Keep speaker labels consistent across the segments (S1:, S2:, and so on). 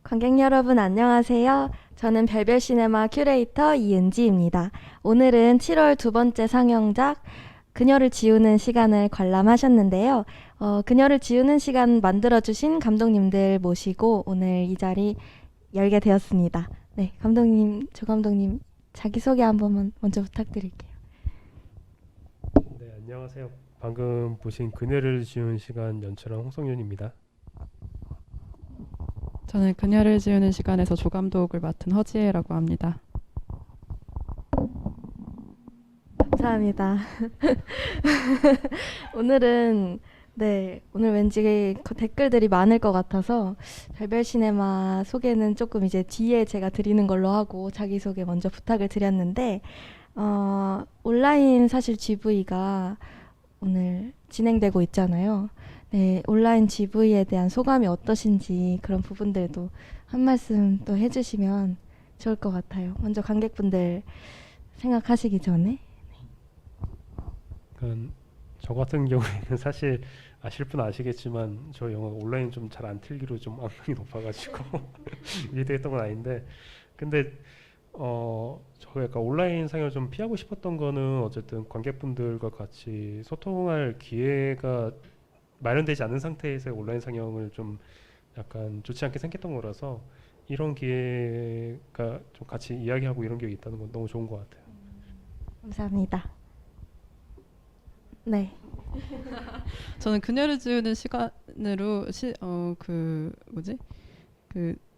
S1: 관객 여러분 안녕하세요. 저는 별별 시네마 큐레이터 이은지입니다. 오늘은 7월 두 번째 상영작 그녀를 지우는 시간을 관람하셨는데요. 그녀를 지우는 시간 만들어주신 감독님들 모시고 오늘 이 자리 열게 되었습니다. 네, 감독님, 조 감독님 자기소개 한 번만 먼저 부탁드릴게요.
S2: 네, 안녕하세요. 방금 보신 그녀를 지운 시간 연출한 홍성윤입니다.
S3: 저는 그녀를 지우는 시간에서 조감독을 맡은 허지혜라고 합니다.
S1: 감사합니다. 오늘은 오늘 왠지 댓글들이 많을 것 같아서 별별 시네마 소개는 조금 이제 뒤에 제가 드리는 걸로 하고 자기소개 먼저 부탁을 드렸는데 온라인 사실 GV가 오늘 진행되고 있잖아요. 네, 온라인 GV에 대한 소감이 어떠신지 그런 부분들도 한 말씀 또 해주시면 좋을 것 같아요. 먼저 관객분들 생각하시기 전에.
S2: 그러니까 저 같은 경우에는 사실 아실 분 아시겠지만 저 영화 온라인 좀 잘 안 틀기로 좀 악명이 높아가지고 위대했던 건 아닌데, 근데 저 약간 온라인 상영을 좀 피하고 싶었던 거는 어쨌든 관객분들과 같이 소통할 기회가 마련되지 않은 상태에서 온라인 상영을 좀 약간 좋지 않게 생겼던 거라서 이런 기회가 좀 같이 이야기하고 이런 게 있다는 건 너무 좋은 것 같아요.
S1: 감사합니다. 네.
S3: 저는 그녀를 지우는 시간으로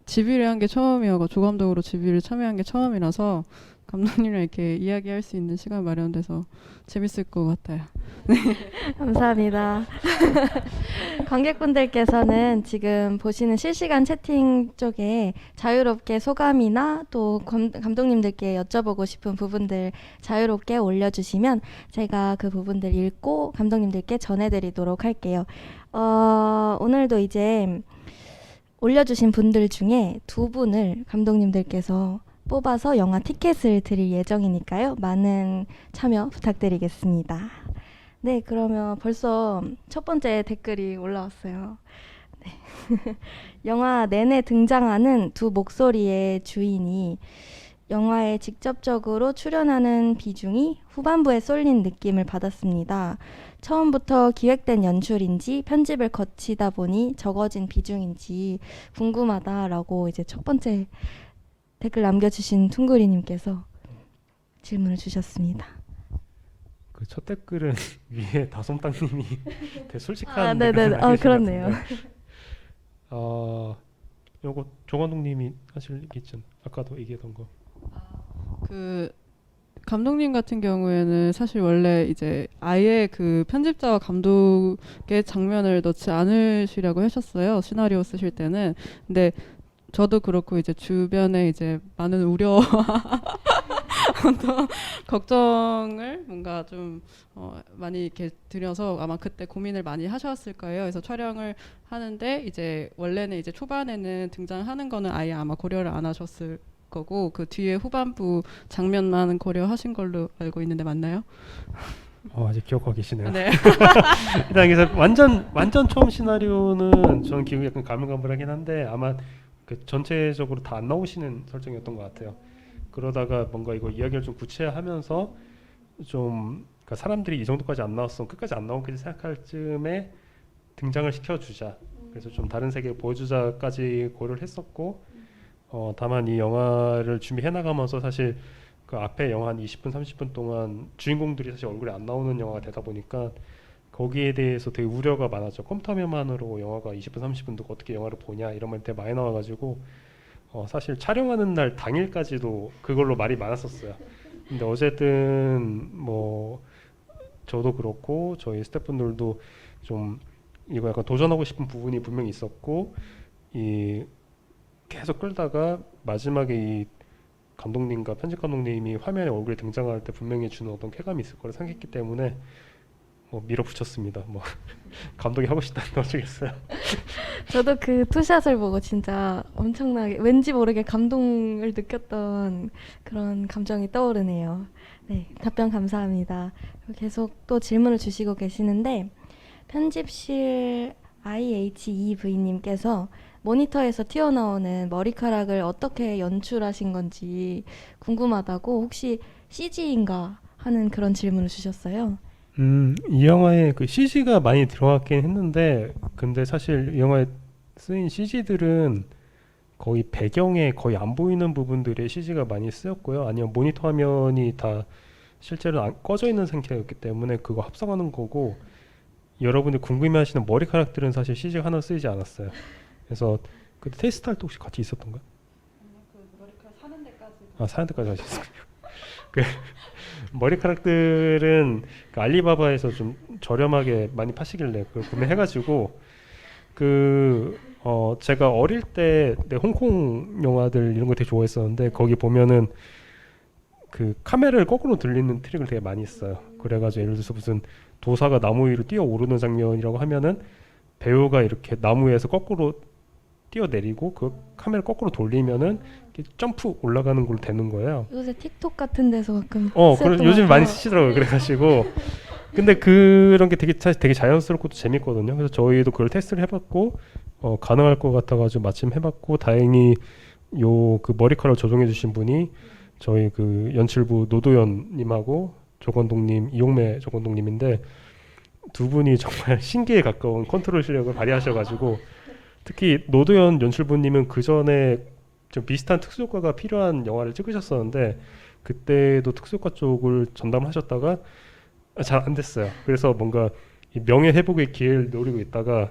S3: 집유를 한 게 처음이어서 조감독으로 집유를 참여한 게 처음이라서 감독님이랑 이렇게 이야기할 수 있는 시간 마련돼서 재밌을 것 같아요.
S1: 감사합니다. 관객분들께서는 지금 보시는 실시간 채팅 쪽에 자유롭게 소감이나 또 감독님들께 여쭤보고 싶은 부분들 자유롭게 올려주시면 제가 그 부분들 읽고 감독님들께 전해드리도록 할게요. 오늘도 이제 올려주신 분들 중에 두 분을 감독님들께서 뽑아서 영화 티켓을 드릴 예정이니까요. 많은 참여 부탁드리겠습니다. 네, 그러면 벌써 첫 번째 댓글이 올라왔어요. 네. 영화 내내 등장하는 두 목소리의 주인이 영화에 직접적으로 출연하는 비중이 후반부에 쏠린 느낌을 받았습니다. 처음부터 기획된 연출인지 편집을 거치다 보니 적어진 비중인지 궁금하다라고 이제 첫 번째 댓글 남겨주신 퉁구리님께서 질문을 주셨습니다.
S2: 그 첫 댓글은 위에 다솜땅님이 되게 솔직한
S1: 네네.
S2: 댓글을 남기신 것
S1: 그렇네요.
S2: 같은데, 요거 조관동님이 하실 얘기죠. 아까도 얘기했던 거.
S3: 그 감독님 같은 경우에는 사실 원래 이제 아예 그 편집자와 감독의 장면을 넣지 않으시려고 하셨어요. 시나리오 쓰실 때는. 근데 저도 그렇고 이제 주변에 이제 많은 우려 또 걱정을 뭔가 좀 많이 이렇게 들여서 아마 그때 고민을 많이 하셨을 거예요. 그래서 촬영을 하는데 이제 원래는 이제 초반에는 등장하는 거는 아예 아마 고려를 안 하셨을 거고 그 뒤에 후반부 장면만 고려하신 걸로 알고 있는데 맞나요?
S2: 아직 기억하고 계시네요.
S3: 네.
S2: 일단 그래서 완전 처음 시나리오는 저는 기억이 약간 가물가물하긴 한데 아마 그 전체적으로 다 안 나오시는 설정이었던 것 같아요. 그러다가 뭔가 이거 이야기를 좀 구체화하면서 좀 그러니까 사람들이 이 정도까지 안 나왔어 끝까지 안 나오겠지 생각할 즈음에 등장을 시켜주자. 그래서 좀 다른 세계 보여주자까지 고려를 했었고, 다만 이 영화를 준비해 나가면서 사실 그 앞에 영화 한 20분 30분 동안 주인공들이 사실 얼굴이 안 나오는 영화가 되다 보니까 거기에 대해서 되게 우려가 많았죠. 컴퓨터 화면만으로 영화가 20분 30분 두고 어떻게 영화를 보냐 이런 말 되게 많이 나와가지고 사실 촬영하는 날 당일까지도 그걸로 말이 많았었어요. 근데 어쨌든 뭐 저도 그렇고 저희 스태프분들도 좀 이거 약간 도전하고 싶은 부분이 분명히 있었고, 이 계속 끌다가 마지막에 이 감독님과 편집 감독님이 화면에 얼굴이 등장할 때 분명히 주는 어떤 쾌감이 있을 거라 생각했기 때문에 밀어붙였습니다. 뭐 감독이 하고 싶다는데 어쩌겠어요.
S1: 저도 그 투샷을 보고 진짜 엄청나게 왠지 모르게 감동을 느꼈던 그런 감정이 떠오르네요. 네, 답변 감사합니다. 계속 또 질문을 주시고 계시는데 편집실 IHEV님께서 모니터에서 튀어나오는 머리카락을 어떻게 연출하신 건지 궁금하다고 혹시 CG인가 하는 그런 질문을 주셨어요.
S2: 이 영화에 그 CG가 많이 들어갔긴 했는데, 근데 사실 이 영화에 쓰인 CG들은 거의 배경에 거의 안 보이는 부분들에 CG가 많이 쓰였고요. 아니면 모니터 화면이 다 실제로 꺼져 있는 상태였기 때문에 그거 합성하는 거고, 여러분이 궁금해하시는 머리카락들은 사실 CG가 하나 쓰이지 않았어요. 그래서 그때 테스트 할 때 혹시 같이 있었던가요? 사는 데까지 하셨어요. 그 머리카락들은 그 알리바바에서 좀 저렴하게 많이 파시길래 그걸 구매해가지고 제가 어릴 때 홍콩 영화들 이런 거 되게 좋아했었는데 거기 보면은 그 카메라를 거꾸로 돌리는 트릭을 되게 많이 했어요. 그래가지고 예를 들어서 무슨 도사가 나무 위로 뛰어 오르는 장면이라고 하면은 배우가 이렇게 나무에서 거꾸로 뛰어내리고 그 카메라 거꾸로 돌리면은 이렇게 점프 올라가는 걸로 되는 거예요.
S1: 요새 틱톡 같은 데서 가끔
S2: 그런
S1: 쓰였던 것
S2: 요즘 많이
S1: 같아요.
S2: 쓰시더라고요. 그래가지고 근데 그런 게 사실 되게 자연스럽고 또 재밌거든요. 그래서 저희도 그걸 테스트를 해봤고 가능할 것 같아가지고 마침 해봤고 다행히 요 그 머리카락 조정해 주신 분이 저희 그 연출부 노도연님하고 조건동님 이용매 조건동님인데 두 분이 정말 신기에 가까운 컨트롤 실력을 발휘하셔가지고 특히 노도연 연출부님은 그 전에 좀 비슷한 특수효과가 필요한 영화를 찍으셨었는데 그때도 특수효과 쪽을 전담하셨다가 잘 안 됐어요. 그래서 뭔가 이 명예회복의 기회를 노리고 있다가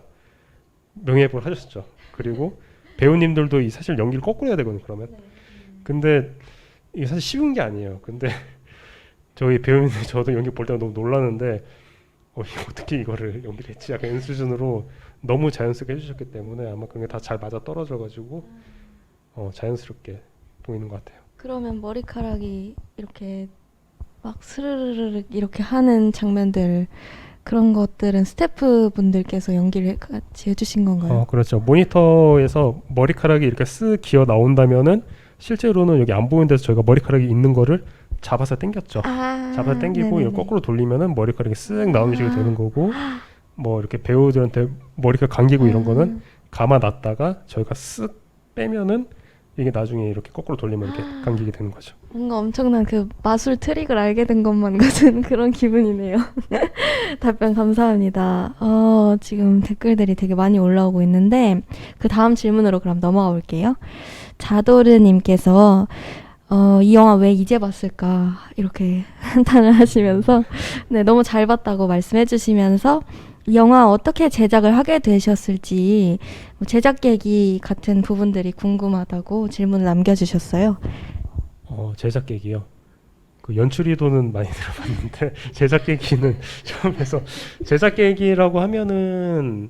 S2: 명예회복을 하셨죠. 그리고 배우님들도 이 사실 연기를 거꾸로 해야 되거든요. 그러면 근데 이게 사실 쉬운 게 아니에요. 근데 저희 배우님들 저도 연기 볼 때가 너무 놀랐는데 어떻게 이거를 연기를 했지? 약간 이런 수준으로 너무 자연스럽게 해주셨기 때문에 아마 그게 다 잘 맞아 떨어져가지고 자연스럽게 보이는 것 같아요.
S1: 그러면 머리카락이 이렇게 막 스르르르 이렇게 하는 장면들 그런 것들은 스태프분들께서 연기를 같이 해주신 건가요?
S2: 그렇죠. 모니터에서 머리카락이 이렇게 쓱 기어 나온다면은 실제로는 여기 안 보이는 데서 저희가 머리카락이 있는 거를 잡아서 당겼죠. 잡아서 당기고 이걸 거꾸로 돌리면은 머리카락이 쓱 나오는 식으로 되는 거고 뭐 이렇게 배우들한테 머리카락 감기고 이런 거는 감아놨다가 저희가 쓱 빼면은 이게 나중에 이렇게 거꾸로 돌리면 이렇게 감기게 되는 거죠.
S1: 뭔가 엄청난 그 마술 트릭을 알게 된 것만 같은 그런 기분이네요. 답변 감사합니다. 지금 댓글들이 되게 많이 올라오고 있는데 그 다음 질문으로 그럼 넘어가 볼게요. 자도르님께서 이 영화 왜 이제 봤을까 이렇게 한탄을 하시면서 네, 너무 잘 봤다고 말씀해 주시면서 이 영화 어떻게 제작을 하게 되셨을지 뭐 제작 계기 같은 부분들이 궁금하다고 질문을 남겨주셨어요.
S2: 제작 계기요. 그 연출이도는 많이 들어봤는데 제작 계기는 처음에서 제작 계기라고 하면은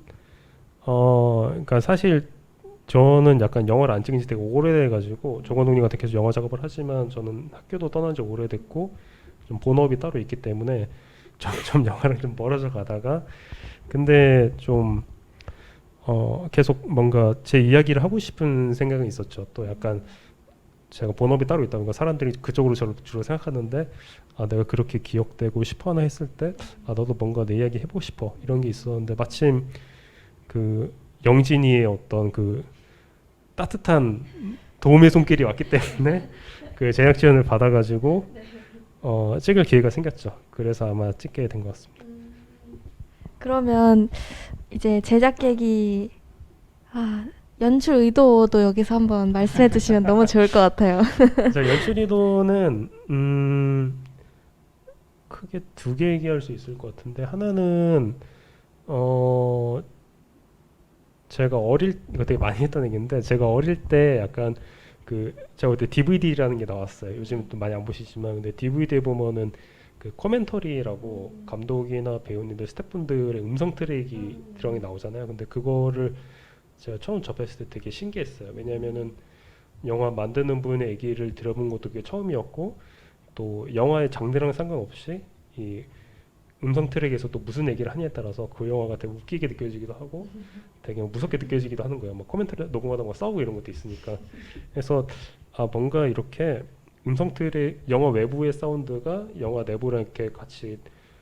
S2: 그러니까 사실 저는 약간 영화를 안 찍은 지 되게 오래돼가지고 조건동님 같은 계속 영화 작업을 하지만 저는 학교도 떠난 지 오래됐고 좀 본업이 따로 있기 때문에 점점 영화랑 좀 멀어져 가다가 근데 좀 계속 뭔가 제 이야기를 하고 싶은 생각은 있었죠. 또 약간 제가 본업이 따로 있다 보니까 사람들이 그쪽으로 저를 주로 생각하는데 내가 그렇게 기억되고 싶어 하나 했을 때 너도 뭔가 내 이야기 해보고 싶어 이런 게 있었는데 마침 그 영진이의 어떤 그 따뜻한 도움의 손길이 왔기 때문에 그 제작 지원을 받아가지고 찍을 기회가 생겼죠. 그래서 아마 찍게 된 것 같습니다.
S1: 그러면 이제 제작 계기 연출 의도도 여기서 한번 말씀해 주시면 너무 좋을 것 같아요.
S2: 연출 의도는 크게 두 개 얘기할 수 있을 것 같은데 하나는 제가 이거 되게 많이 했던 얘기인데 제가 어릴 때 약간 제가 그때 DVD라는 게 나왔어요. 요즘 또 많이 안 보시지만 근데 DVD에 보면은 그 코멘터리라고 감독이나 배우님들 스태프분들의 음성 트랙이 들어가게 나오잖아요. 근데 그거를 제가 처음 접했을 때 되게 신기했어요. 왜냐하면은 영화 만드는 분의 얘기를 들어본 것도 그게 처음이었고 또 영화의 장르랑 상관없이 이 음성 트랙에서 또 무슨 얘기를 하냐에 따라서 그 영화가 되게 웃기게 느껴지기도 하고 되게 무섭게 느껴지기도 하는 거예요. 막 코멘터리 녹음하다 막 싸우고 이런 것도 있으니까. 그래서 뭔가 이렇게 음성 트랙 영화 외부의 사운드가 영화 내부랑 이렇게 같이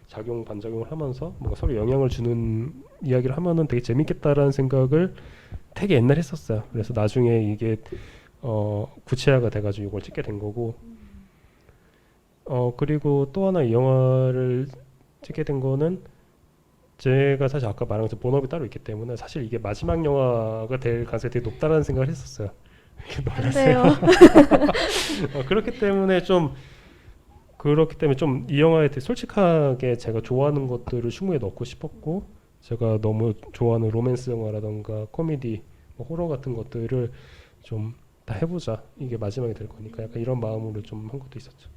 S2: 작용 반작용을 하면서 뭔가 서로 영향을 주는 이야기를 하면은 되게 재밌겠다라는 생각을 되게 옛날에 했었어요. 그래서 나중에 이게 구체화가 돼가지고 이걸 찍게 된 거고. 그리고 또 하나 이 영화를 찍게 된 거는 제가 사실 아까 말한 것처럼 본업이 따로 있기 때문에 사실 이게 마지막 영화가 될 가능성이 되게 높다는 생각을 했었어요. 이렇게 놀랐어요. 그렇기 때문에 좀 이 영화에 대해 솔직하게 제가 좋아하는 것들을 충분히 넣고 싶었고, 제가 너무 좋아하는 로맨스 영화라던가 코미디, 뭐 호러 같은 것들을 좀 다 해보자. 이게 마지막이 될 거니까 약간 이런 마음으로 좀 한 것도 있었죠.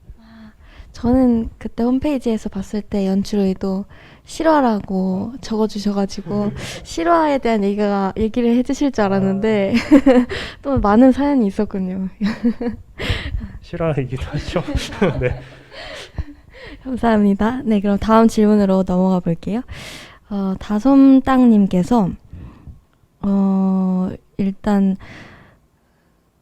S1: 저는 그때 홈페이지에서 봤을 때 연출 의도 실화라고 적어주셔가지고 실화에 대한 얘기를 해주실 줄 알았는데 또 많은 사연이 있었군요.
S2: 실화이기도 하죠. 네.
S1: 감사합니다. 네, 그럼 다음 질문으로 넘어가 볼게요. 다솜땅님께서 일단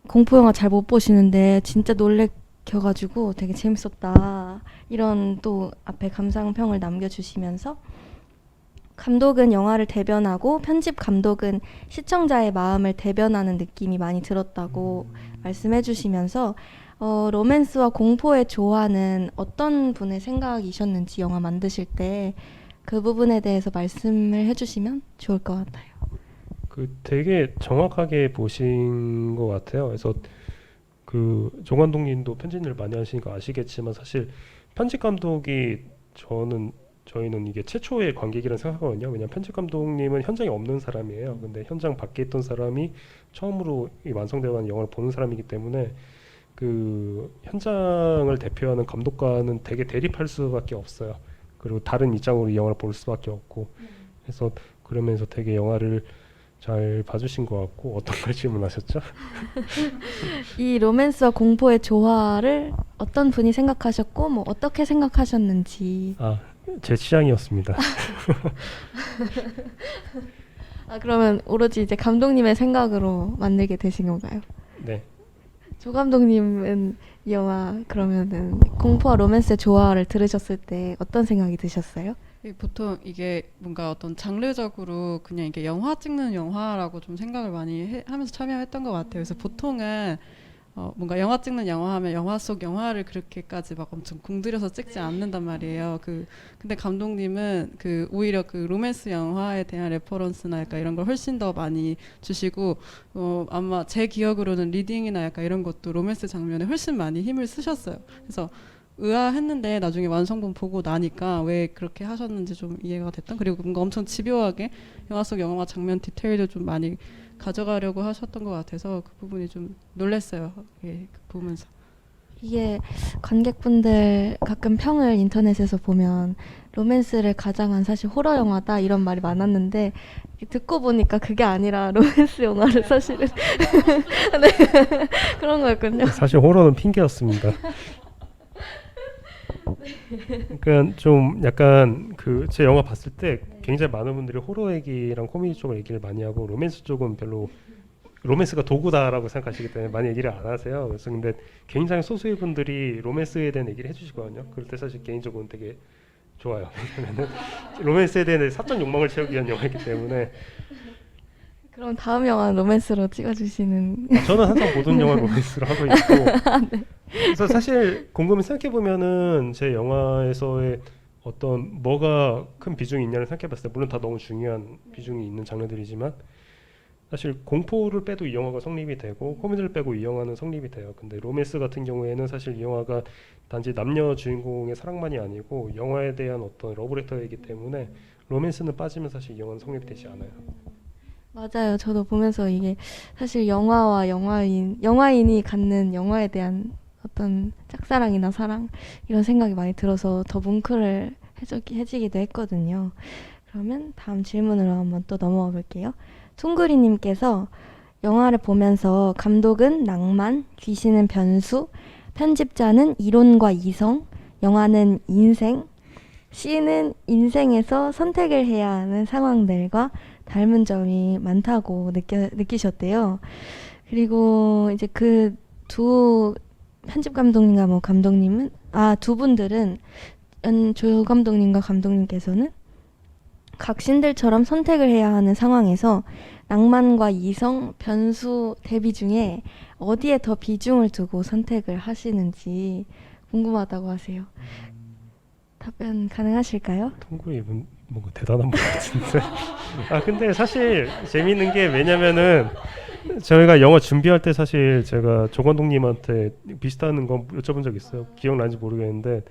S1: 공포영화 잘 못 보시는데 진짜 놀래켜가지고 되게 재밌었다. 이런 또 앞에 감상평을 남겨주시면서 감독은 영화를 대변하고 편집 감독은 시청자의 마음을 대변하는 느낌이 많이 들었다고 말씀해 주시면서 로맨스와 공포의 조화는 어떤 분의 생각이셨는지 영화 만드실 때 그 부분에 대해서 말씀을 해주시면 좋을 것 같아요.
S2: 되게 정확하게 보신 것 같아요. 그래서 조 감독님도 편집을 많이 하시니까 아시겠지만 사실 편집 감독이 저희는 이게 최초의 관객이라는 생각하거든요. 왜냐하면 편집 감독님은 현장에 없는 사람이에요. 근데 현장 밖에 있던 사람이 처음으로 이 완성되는 영화를 보는 사람이기 때문에 그 현장을 대표하는 감독과는 되게 대립할 수밖에 없어요. 그리고 다른 입장으로 이 영화를 볼 수밖에 없고, 그래서 그러면서 되게 영화를 잘 봐주신 것 같고. 어떤 걸 질문하셨죠?
S1: 이 로맨스와 공포의 조화를 어떤 분이 생각하셨고 뭐 어떻게 생각하셨는지.
S2: 제 취향이었습니다.
S1: 그러면 오로지 이제 감독님의 생각으로 만들게 되신 건가요?
S2: 네.
S1: 조 감독님은 이 영화 그러면은 공포와 로맨스의 조화를 들으셨을 때 어떤 생각이 드셨어요?
S3: 보통 이게 뭔가 어떤 장르적으로 그냥 이게 영화 찍는 영화라고 좀 생각을 많이 하면서 참여했던 것 같아요. 그래서 보통은 뭔가 영화 찍는 영화 하면 영화 속 영화를 그렇게까지 막 엄청 공들여서 찍지 않는단 말이에요. 근데 감독님은 오히려 로맨스 영화에 대한 레퍼런스나 약간 이런 걸 훨씬 더 많이 주시고, 아마 제 기억으로는 리딩이나 약간 이런 것도 로맨스 장면에 훨씬 많이 힘을 쓰셨어요. 그래서 의아했는데 나중에 완성본 보고 나니까 왜 그렇게 하셨는지 좀 이해가 됐던, 그리고 뭔가 엄청 집요하게 영화 속 영화 장면 디테일도 좀 많이 가져가려고 하셨던 것 같아서 그 부분이 좀 놀랐어요. 예, 보면서.
S1: 이게 관객분들 가끔 평을 인터넷에서 보면 로맨스를 가장한 사실 호러 영화다 이런 말이 많았는데 듣고 보니까 그게 아니라 로맨스 영화를 사실은 네, 그런 거였군요.
S2: 사실 호러는 핑계였습니다. 그러니까 좀 약간 제 영화 봤을 때 굉장히 많은 분들이 호러 얘기랑 코미디 쪽을 얘기를 많이 하고 로맨스 쪽은 별로, 로맨스가 도구다라고 생각하시기 때문에 많이 얘기를 안 하세요. 그래서 근데 굉장히 소수의 분들이 로맨스에 대한 얘기를 해주시거든요. 그럴 때 사실 개인적으로는 되게 좋아요. 왜냐면은 로맨스에 대한 사적 욕망을 채우기 위한 영화이기 때문에.
S1: 그럼 다음 영화는 로맨스로 찍어주시는.
S2: 저는 항상 모든 영화 로맨스로 하고 있고. 네. 그래서 사실 곰곰이 생각해 보면은 제 영화에서의 어떤 뭐가 큰 비중이 있냐를 생각해 봤을 때 물론 다 너무 중요한 비중이 있는 장르들이지만 사실 공포를 빼도 이 영화가 성립이 되고 코미디를 빼고 이 영화는 성립이 돼요. 근데 로맨스 같은 경우에는 사실 이 영화가 단지 남녀 주인공의 사랑만이 아니고 영화에 대한 어떤 러브레터이기 때문에 로맨스는 빠지면 사실 이 영화는 성립이 되지 않아요.
S1: 맞아요. 저도 보면서 이게 사실 영화와 영화인이 갖는 영화에 대한 어떤 짝사랑이나 사랑 이런 생각이 많이 들어서 더 뭉클을 해지기도 했거든요. 그러면 다음 질문으로 한번 또 넘어가 볼게요. 퉁구리님께서 영화를 보면서 감독은 낭만, 귀신은 변수, 편집자는 이론과 이성, 영화는 인생, 시인은 인생에서 선택을 해야 하는 상황들과 닮은 점이 많다고 느끼셨대요. 그리고 이제 그 두 편집 감독님과 뭐 감독님은 두 분들은 조 감독님과 감독님께서는 각신들처럼 선택을 해야 하는 상황에서 낭만과 이성, 변수 대비 중에 어디에 더 비중을 두고 선택을 하시는지 궁금하다고 하세요. 답변 가능하실까요?
S2: 통구입은 뭔가 대단한 분 같은데. 아 근데 사실 재미있는 게 왜냐면은 저희가 영화 준비할 때 사실 제가 조관동님한테 비슷한 거 여쭤본 적 있어요. 기억나는지 모르겠는데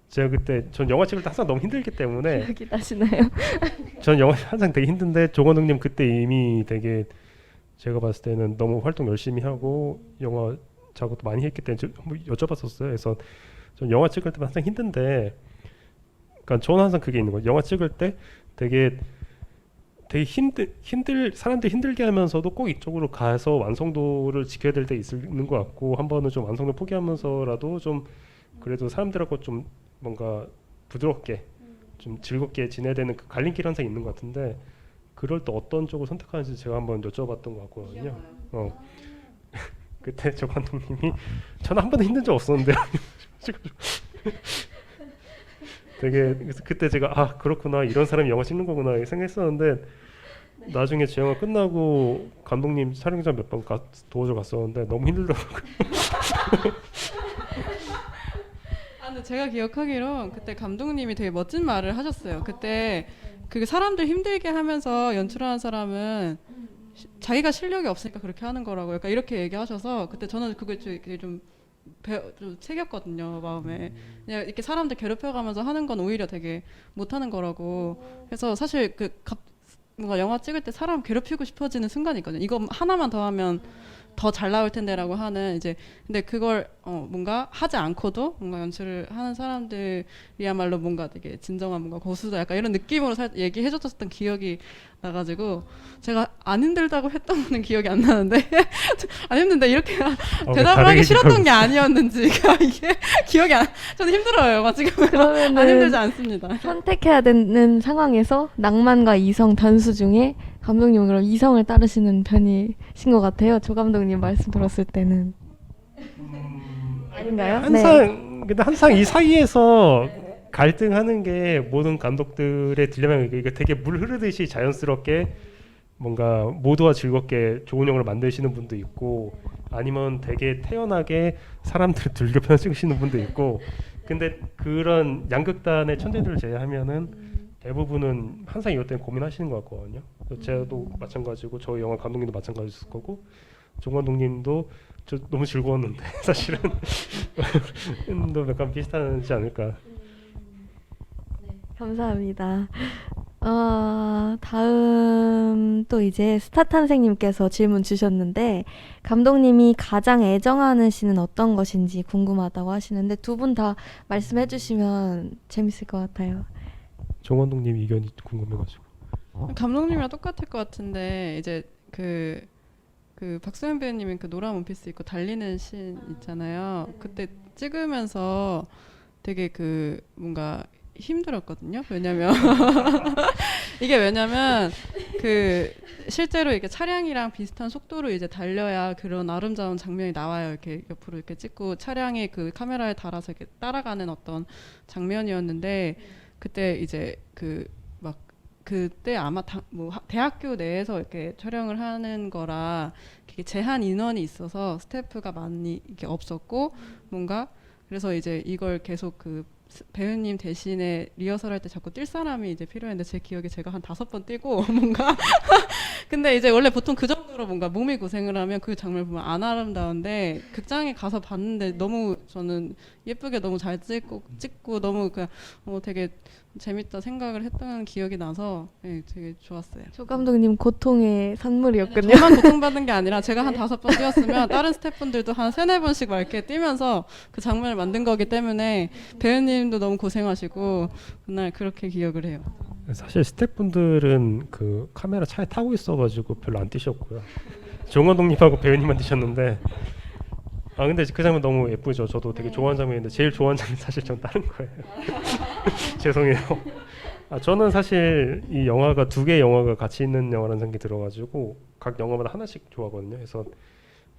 S2: 제가 그때 전 영화 찍을 때 항상 너무 힘들기 때문에
S1: 기억이 나시나요?
S2: 전 영화 항상 되게 힘든데 조관동님 그때 이미 되게 제가 봤을 때는 너무 활동 열심히 하고 영화 작업도 많이 했기 때문에 한번 여쭤봤었어요. 그래서 전 영화 찍을 때 항상 힘든데 그러니까 저는 항상 그게 있는 거예요. 영화 찍을 때 되게 사람들 힘들게 하면서도 꼭 이쪽으로 가서 완성도를 지켜야 될 때 있는 것 같고 한 번은 좀 완성도 포기하면서라도 좀 그래도 사람들하고 좀 뭔가 부드럽게 좀 즐겁게 지내야 되는 그 갈림길 항상 있는 것 같은데 그럴 때 어떤 쪽을 선택하는지 제가 한번 여쭤봤던 것 같거든요. 그때 조 감독님이 저는 한 번도 힘든 적 없었는데 되게 그래서 그때 제가 아 그렇구나 이런 사람이 영화 찍는 거구나 이렇게 생각했었는데 나중에 제 영화 끝나고 감독님 촬영장 몇 번 도와줘 갔었는데 너무 힘들더라고요.
S3: 아, 근데 제가 기억하기로 그때 감독님이 되게 멋진 말을 하셨어요. 그때 그 사람들 힘들게 하면서 연출하는 사람은 자기가 실력이 없으니까 그렇게 하는 거라고 약간 이렇게 얘기하셔서 그때 저는 그걸 좀 새겼거든요 마음에. 그냥 이렇게 사람들 괴롭혀가면서 하는 건 오히려 되게 못하는 거라고. 그래서 사실 뭔가 영화 찍을 때 사람 괴롭히고 싶어지는 순간이 있거든요. 이거 하나만 더 하면 더 잘 나올 텐데라고 하는 이제 근데 그걸 뭔가 하지 않고도 뭔가 연출을 하는 사람들이야말로 뭔가 되게 진정한 뭔가 고수다 약간 이런 느낌으로 얘기해줬었던 기억이 나가지고 제가 안 힘들다고 했던 거는 기억이 안 나는데 안 힘든데 이렇게 대답을 하기 싫었던 게 아니었는지가 이게 기억이 안 저는 힘들어요 지금.
S1: 그러면은
S3: 안 힘들지 않습니다.
S1: 선택해야 되는 상황에서 낭만과 이성 변수 중에 감독님은 그럼 이성을 따르시는 편이신 것 같아요. 조 감독님 말씀 들었을 때는 아닌가요?
S2: 근데 항상 이 사이에서 갈등하는 게 모든 감독들의 딜레마예요. 이게 되게 물 흐르듯이 자연스럽게 뭔가 모두와 즐겁게 좋은 영화를 만드시는 분도 있고 아니면 되게 태연하게 사람들을 들교편 찍으시는 분도 있고 근데 그런 양극단의 천재들을 제외하면은 대부분은 항상 이것 때문에 고민하시는 것 같거든요. 제도 마찬가지고 저희 영화 감독님도 마찬가지일 거고 종 감독님도 저 너무 즐거웠는데 사실은 또 약간 비슷하지 않을까.
S1: 감사합니다. 다음 또 이제 스타탄생님께서 질문 주셨는데 감독님이 가장 애정하는 씬은 어떤 것인지 궁금하다고 하시는데 두 분 다 말씀해 주시면 재밌을 것 같아요.
S2: 종 감독님 의견이 궁금해가지고.
S3: 감독님이랑 똑같을 것 같은데 이제 그 박소연 배우님이 그 노란 원피스 입고 달리는 씬 있잖아요. 그때 찍으면서 되게 뭔가 힘들었거든요. 왜냐면 그 실제로 이렇게 차량이랑 비슷한 속도로 이제 달려야 그런 아름다운 장면이 나와요. 이렇게 옆으로 이렇게 찍고 차량이 그 카메라에 달아서 이렇게 따라가는 어떤 장면이었는데 그때 이제 그때 아마 대학교 내에서 이렇게 촬영을 하는 거라 제한 인원이 있어서 스태프가 많이 이게 없었고 뭔가 그래서 이제 이걸 계속 배우님 대신에 리허설할 때 자꾸 뛸 사람이 이제 필요했는데 제 기억에 제가 한 5번 뛰고 뭔가 근데 이제 원래 보통 그 정도로 뭔가 몸이 고생을 하면 그 장면을 보면 안 아름다운데 극장에 가서 봤는데 너무 저는 예쁘게 너무 잘 찍고 너무 그냥 되게 재밌다 생각을 했던 기억이 나서 네, 되게 좋았어요.
S1: 조 감독님 고통의 선물이었군요.
S3: 저만 고통받은 게 아니라 제가 한 5번 뛰었으면 다른 스태프분들도 한 3-4번씩 막 이렇게 뛰면서 그 장면을 만든 거기 때문에 배우님도 너무 고생하시고 그날 그렇게 기억을 해요.
S2: 사실 스태프분들은 그 카메라 차에 타고 있어가지고 별로 안 뛰셨고요. 종 감독님하고 배우님만 뛰셨는데 근데 그 장면 너무 예쁘죠. 저도 되게 좋아하는 장면인데 제일 좋아하는 장면 사실 전 다른 거예요. 죄송해요. 저는 사실 이 영화가 2개의 영화가 같이 있는 영화라는 생각이 들어가지고 각 영화마다 하나씩 좋아하거든요. 그래서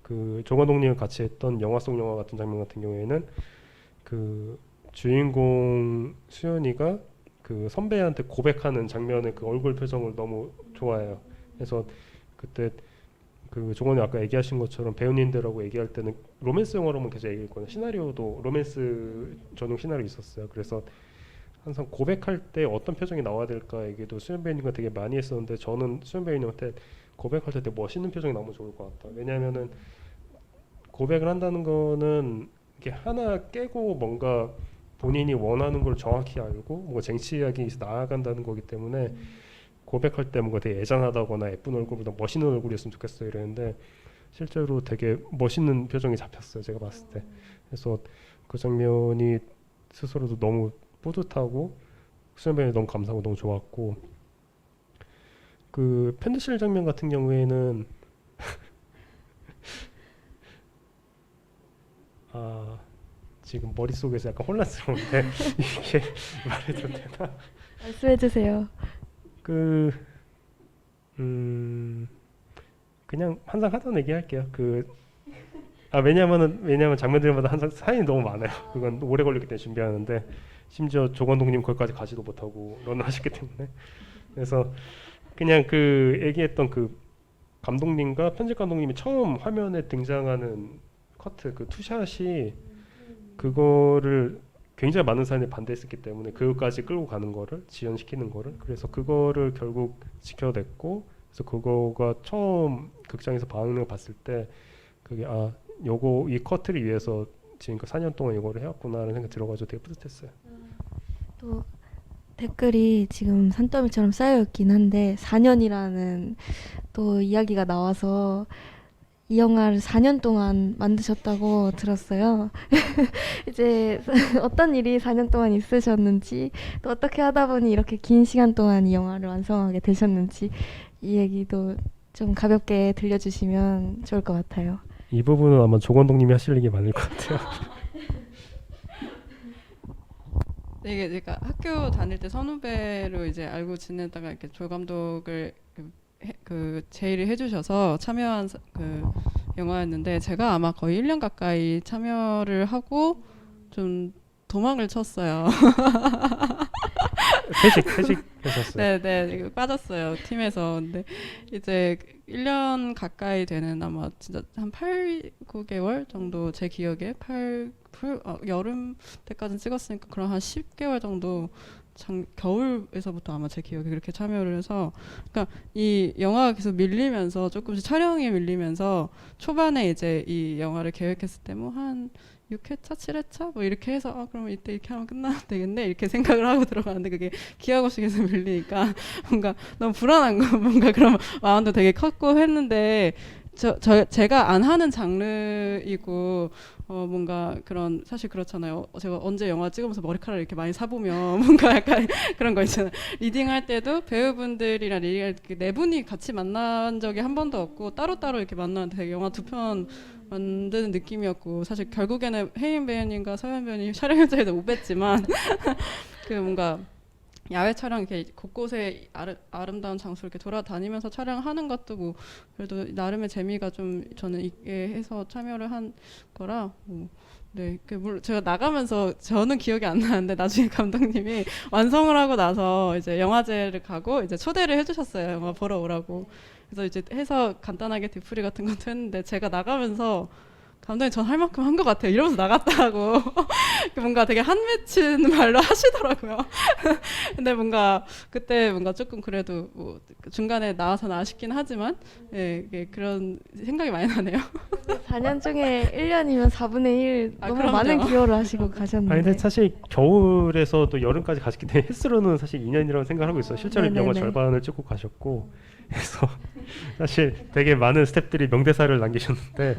S2: 그 종 감독님이 같이 했던 영화 속 영화 같은 장면 같은 경우에는 그 주인공 수연이가 그 선배한테 고백하는 장면의 그 얼굴 표정을 너무 좋아해요. 그래서 그때 그 종원이 아까 얘기하신 것처럼 배우님들하고 얘기할 때는 로맨스 영화로만 계속 얘기했거든요. 시나리오도 로맨스 전용 시나리오 있었어요. 그래서 항상 고백할 때 어떤 표정이 나와야 될까 얘기도 수현 배우님과 되게 많이 했었는데 저는 수현 배우님한테 고백할 때 되게 멋있는 표정이 나오면 좋을 것 같다. 왜냐하면은 고백을 한다는 거는 이게 하나 깨고 뭔가 본인이 원하는 걸 정확히 알고 뭔가 쟁취하기 위해서 나아간다는 거기 때문에 고백할 때 뭔가 되게 애잔하다거나 예쁜 얼굴보다 멋있는 얼굴이었으면 좋겠어요 이랬는데 실제로 되게 멋있는 표정이 잡혔어요 제가 봤을 때. 그래서 그 장면이 스스로도 너무 뿌듯하고 수현 배우님 너무 감사하고 너무 좋았고 그 편지실 장면 같은 경우에는 아 지금 머릿속에서 약간 혼란스러운데 이게 말해도 되나?
S1: 말씀해 주세요.
S2: 그 그냥 항상 하던 얘기 할게요. 왜냐면 장면들마다 항상 사연이 너무 많아요. 그건 오래 걸리기 때문에 준비하는데 심지어 조건동님 거기까지 가지도 못하고 런을 하셨기 때문에 그래서 그냥 그 얘기했던 그 감독님과 편집 감독님이 처음 화면에 등장하는 커트 그 투샷이 그거를 굉장히 많은 사람이 반대했었기 때문에 그것까지 끌고 가는 거를 지연시키는 거를 그래서 그거를 결국 지켜냈고 그래서 그거가 처음 극장에서 반응을 봤을 때 그게 아 요거 이 커트를 위해서 지금까지 4년 동안 이거를 해왔구나라는 생각이 들어가지고 되게 뿌듯했어요.
S1: 또 댓글이 지금 산더미처럼 쌓여있긴 한데 4년이라는 또 이야기가 나와서 이 영화를 4년 동안 만드셨다고 들었어요. 이제 어떤 일이 4년 동안 있으셨는지 또 어떻게 하다 보니 이렇게 긴 시간 동안 이 영화를 완성하게 되셨는지 이 얘기도 좀 가볍게 들려주시면 좋을 것 같아요.
S2: 이 부분은 아마 조건동님이 하실 얘기 많을 것 같아요.
S3: 네, 이게 제가 학교 다닐 때 선후배로 이제 알고 지내다가 이렇게 조 감독을 그 제의를 해주셔서 참여한 그 영화였는데 제가 아마 거의 1년 가까이 참여를 하고 좀 도망을 쳤어요.
S2: 퇴직하셨어요.
S3: 네, 이거 빠졌어요 팀에서. 근데 이제 1년 가까이 되는 아마 진짜 한 8, 9개월 정도 제 기억에 여름 때까지 찍었으니까 그럼 한 10개월 정도 겨울에서부터 아마 제 기억에 그렇게 참여를 해서 그러니까 이 영화가 계속 밀리면서 조금씩 촬영이 밀리면서 초반에 이제 이 영화를 계획했을 때 뭐 한 6회차, 7회차 뭐 이렇게 해서 그럼 이때 이렇게 하면 끝나면 되겠네 이렇게 생각을 하고 들어가는데 그게 기약 없이 계속 밀리니까 뭔가 너무 불안한 거 뭔가 그런 마음도 되게 컸고 했는데 제가 안 하는 장르이고 뭔가 그런 사실 그렇잖아요. 제가 언제 영화 찍으면서 머리카락 이렇게 많이 사보면 뭔가 약간 그런 거 있잖아요. 리딩할 때도 배우분들이랑 리딩할 때 네 분이 같이 만난 적이 한 번도 없고 따로따로 이렇게 만나는데 되게 영화 두 편 만드는 느낌이었고 사실 결국에는 혜인 배우님과 서현 배우님 촬영 현장에서 못 뵀지만 그 뭔가 야외 촬영 이렇게 곳곳에 아름다운 장소 이렇게 돌아다니면서 촬영하는 것도 뭐 그래도 나름의 재미가 좀 저는 있게 해서 참여를 한 거라 네, 물론 제가 나가면서 저는 기억이 안 나는데 나중에 감독님이 완성을 하고 나서 이제 영화제를 가고 이제 초대를 해주셨어요. 영화 보러 오라고. 그래서 이제 해서 간단하게 뒤풀이 같은 것도 했는데 제가 나가면서 감독님 전 할 만큼 한 것 같아요. 이러면서 나갔다고 뭔가 되게 한 맺힌 말로 하시더라고요. 근데 뭔가 그때 뭔가 조금 그래도 뭐 중간에 나와서는 아쉽긴 하지만 예, 그런 생각이 많이 나네요.
S1: 4년 중에 1년이면 4분의 1 너무
S3: 그럼요.
S1: 많은 기여를 하시고 가셨는데
S2: 아니 근데 사실 겨울에서 또 여름까지 가셨기 때문에 횟수로는 사실 2년이라고 생각하고 있어요. 실제로
S1: 네네네.
S2: 영화 절반을 찍고 가셨고 그래서 사실 되게 많은 스태프들이 명대사를 남기셨는데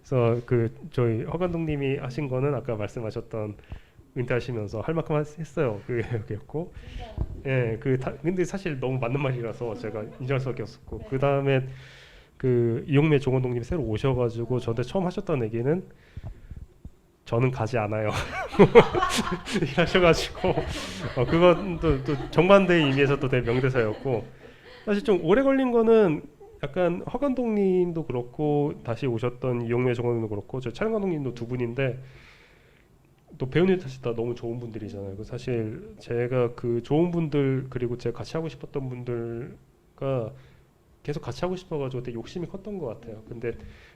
S2: 그래서 그 저희 허 감독님이 하신 거는 아까 말씀하셨던 은퇴하시면서 할 만큼 했어요. 그였고 예, 근데 사실 너무 맞는 말이라서 제가 인정할 수밖에 없었고 그 다음에 그 이용래 조건동님이 새로 오셔가지고 저한테 처음 하셨던 얘기는 저는 가지 않아요. 하셔가지고 그건 또 정반대의 의미에서 또 되게 명대사였고 사실 좀 오래 걸린 거는 약간 허 감독님도 그렇고 다시 오셨던 이용래 조건동님도 그렇고 저 촬영 감독님도 두 분인데 또 배우님 사실 다 너무 좋은 분들이잖아요. 그 사실 제가 그 좋은 분들 그리고 제가 같이 하고 싶었던 분들과 계속 같이 하고 싶어가지고 되게 욕심이 컸던 것 같아요. 근데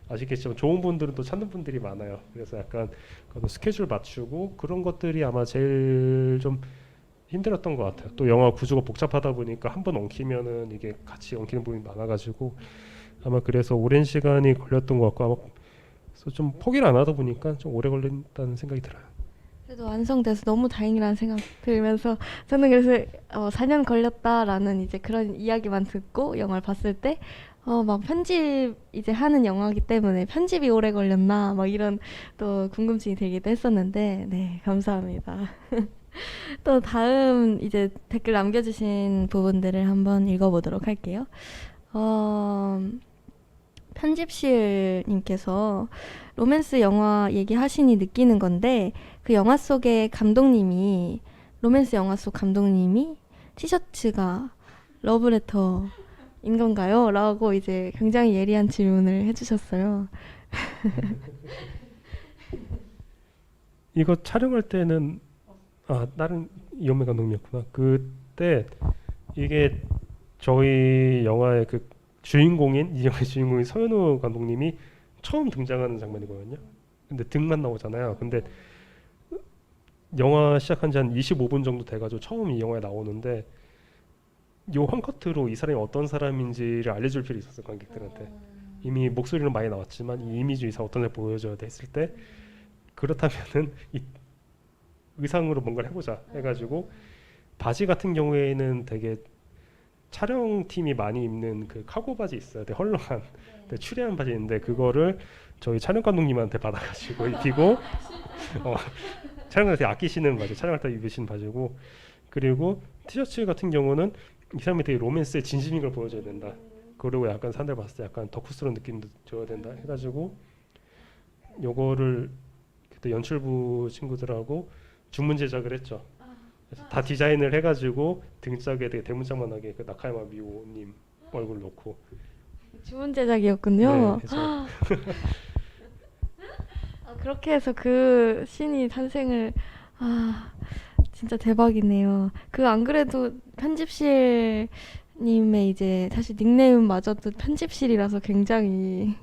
S2: 아시겠지만 좋은 분들은 또 찾는 분들이 많아요. 그래서 약간 그 스케줄 맞추고 그런 것들이 아마 제일 좀 힘들었던 것 같아요. 또 영화 구조가 복잡하다 보니까 한 번 엉키면은 이게 같이 엉키는 부분이 많아가지고 아마 그래서 오랜 시간이 걸렸던 것 같고 아마 그래서 좀 포기를 안 하다 보니까 좀 오래 걸린다는 생각이 들어요.
S1: 그래도 완성돼서 너무 다행이라는 생각 들면서 저는 그래서 4년 걸렸다라는 이제 그런 이야기만 듣고 영화를 봤을 때 막 편집 이제 하는 영화이기 때문에 편집이 오래 걸렸나 막 이런 또 궁금증이 들기도 했었는데 네 감사합니다. 또 다음 이제 댓글 남겨주신 부분들을 한번 읽어보도록 할게요. 편집실님께서 로맨스 영화 얘기하시니 느끼는 건데 그 영화 속의 감독님이 로맨스 영화 속 감독님이 티셔츠가 러브레터인 건가요? 라고 이제 굉장히 예리한 질문을 해주셨어요.
S2: 이거 촬영할 때는 다른 이현배 감독님이었구나. 그때 이게 저희 영화의 그 주인공인 이 영화의 주인공인 서현우 감독님이 처음 등장하는 장면이거든요. 근데 등만 나오잖아요. 근데 영화 시작한 지 한 25분 정도 돼가지고 처음 이 영화에 나오는데 요 한 커트로 이 사람이 어떤 사람인지를 알려줄 필요 있었어요 관객들한테. 이미 목소리는 많이 나왔지만 이 이미지 이상 어떤 애 보여줘야 돼 했을 때 그렇다면은 이 의상으로 뭔가를 해보자 해가지고 바지 같은 경우에는 되게 촬영팀이 많이 입는 그 카고 바지 있어요. 되게 헐렁한 되게 추리한 바지인데 그거를 저희 촬영 감독님한테 받아가지고 입히고 촬영할 때 아끼시는 바지, 촬영할 때 입으시는 바지고 그리고 티셔츠 같은 경우는 이 사람이 되게 로맨스의 진심인 걸 보여줘야 된다. 그리고 약간 사람들 봤을 때 약간 덕후스러운 느낌도 줘야 된다 해가지고 요거를 그때 연출부 친구들하고 주문 제작을 했죠. 그래서 다 디자인을 해가지고 등짝에 되게 대문짝만하게 그 나카야마 미오님 얼굴 놓고
S1: 주문 제작이었군요.
S2: 네, 해서
S1: 그렇게 해서 그 씬이 탄생을 진짜 대박이네요. 그 안 그래도 편집실 님의 이제 사실 닉네임마저도 편집실이라서 굉장히